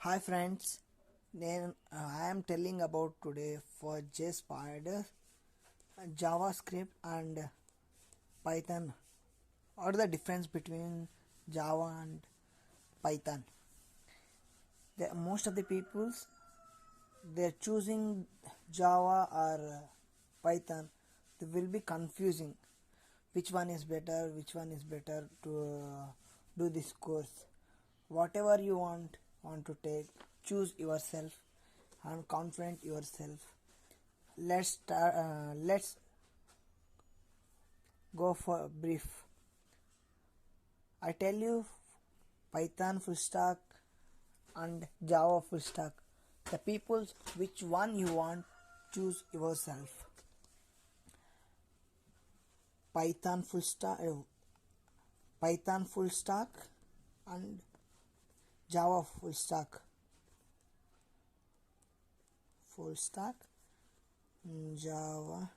Hi friends, then I am telling about today for JSpider, JavaScript and Python. What are the difference between Java and Python? Most of the peoples they're choosing Java or Python. They will be confusing. Which one is better? Which one is better to do this course? Whatever you want to take, choose yourself and confident yourself. Let's go for a brief. I tell you Python full stack and Java full stack. The people which one you want, choose yourself. Python full stack, Python full stack and Java full stack. Full stack, Java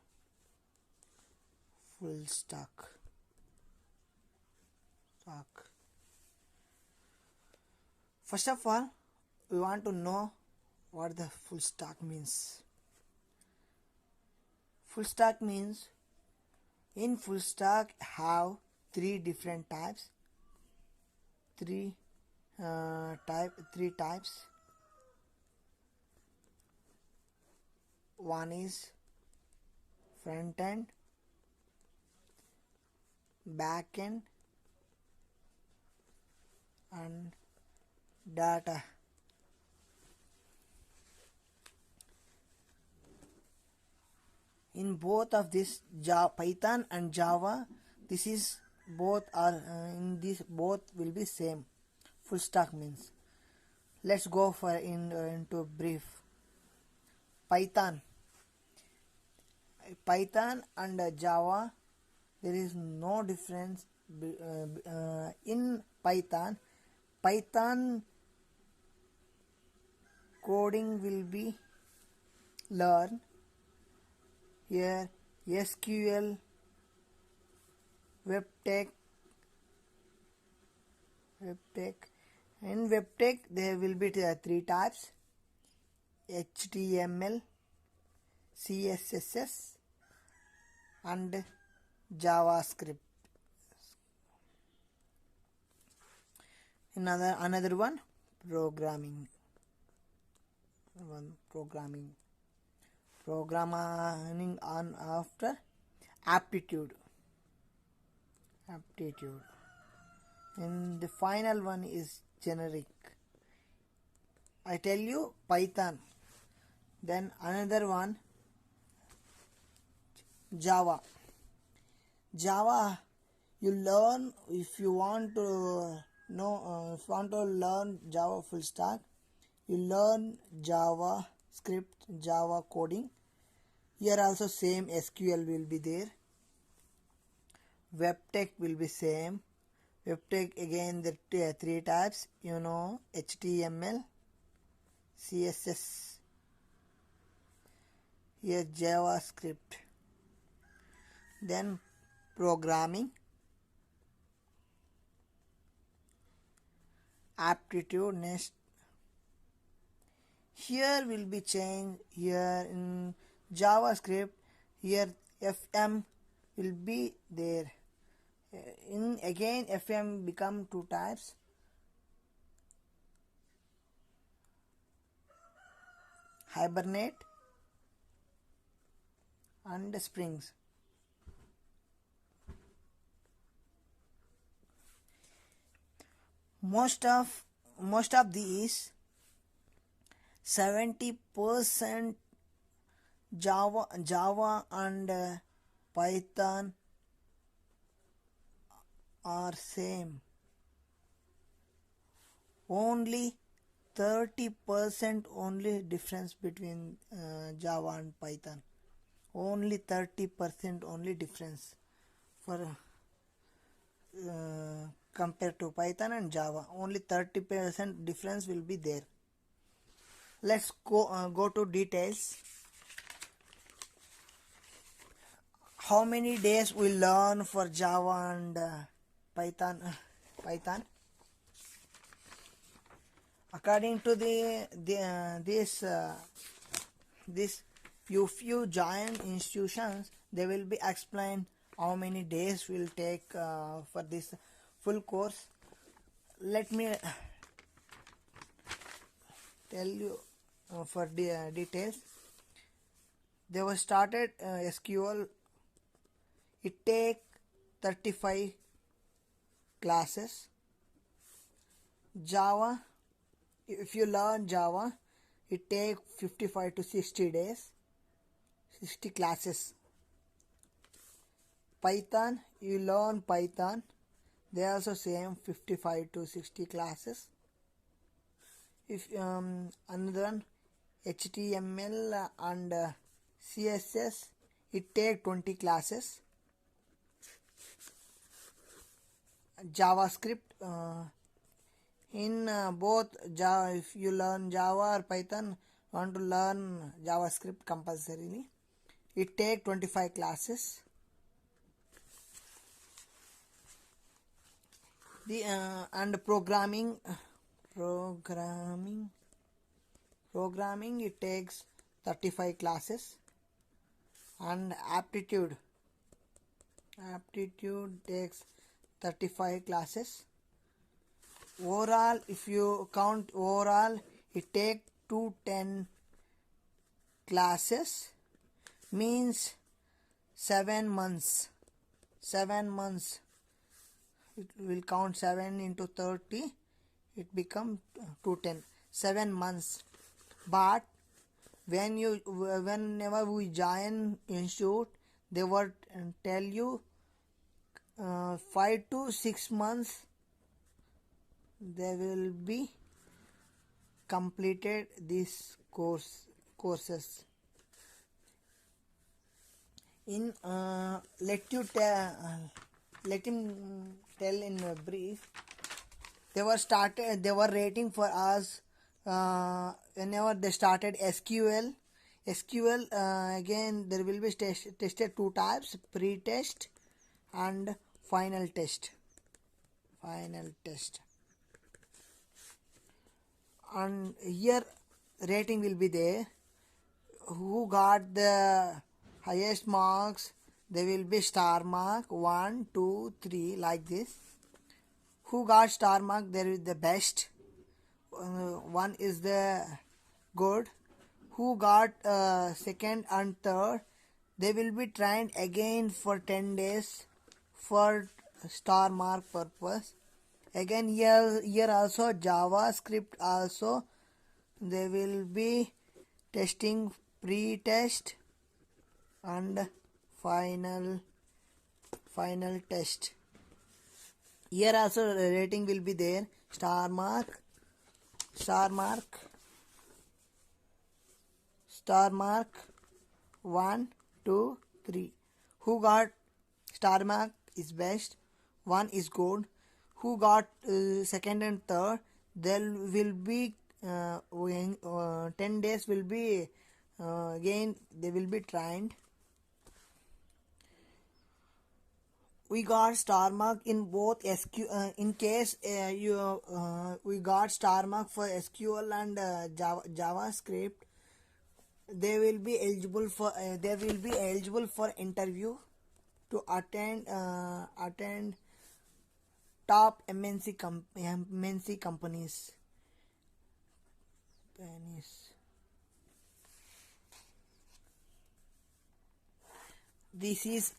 full stack. First of all, we want to know what the full stack means. Full stack means in full stack have three different types. Three types. One is front end, back end, and data. In both of this Python and Java, this is both are in this both will be same. Full stack means. Let's go for into brief. Python and Java, there is no difference in Python coding will be learn here. SQL, webtech. In webtech there will be three types: HTML, CSS and JavaScript. Another one, programming on after aptitude. And the final one is generic. I tell you Python. Then another one, Java. You learn if you want to know if you want to learn Java full stack, you learn JavaScript, Java coding. Here also same SQL will be there. Webtech will be same. Webtech again the three types, HTML, CSS. Here JavaScript. Then programming, aptitude. Next, here will be changed. Here in JavaScript, here FM will be there. In again FM become two types: Hibernate and Springs. Most of these 70% Java and Python are same. Only 30% only difference between Java and Python. Only 30% only difference for compared to Python and Java. Only 30% difference will be there. Let's go to details. How many days we learn for Java and Python? According to this, if you join institutions, they will be explained how many days will take for this full course. Let me tell you for the details. They were started SQL. It take 35 classes. Java, if you learn Java, it take 55 to 60 days, 60 classes. Python, you learn Python, they also same 55 to 60 classes. If another one, HTML and CSS, it take 20 classes. JavaScript, in both Java, if you learn Java or Python, want to learn JavaScript compulsorily, it take 25 classes. And programming it takes 35 classes. And aptitude takes 35 classes. Overall, if you count overall, it take 210 classes, means 7 months. It will count 7 into 30, it become 210, 7 months. But whenever we join institute, they will tell you 5 to 6 months they will be completed these courses. In let him tell in a brief. They were rating for us whenever they started SQL. Again there will be tested 2 types: pre-test and final test. And here rating will be there. Who got the highest marks, they will be star mark 1, 2, 3 like this. Who got star mark, there is the best. 1 is the good. Who got second and third, they will be trained again for 10 days for star mark purpose. Again here also JavaScript also they will be testing pre-test and final test. Here also rating will be there: star mark 1, 2, 3. Who got star mark is best, 1 is good. Who got second and third, there will be 10 days will be again they will be trained. We got star mark in both SQL. In case we got star mark for SQL and JavaScript, they will be eligible for interview to attend top MNC companies. This is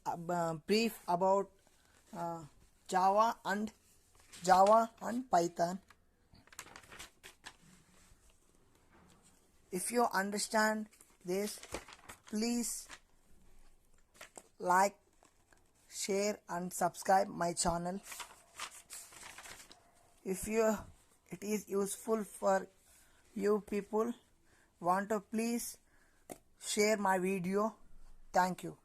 brief about Java and Python. If you understand this, please like, share and subscribe my channel. If it is useful for you people, want to please share my video. Thank you.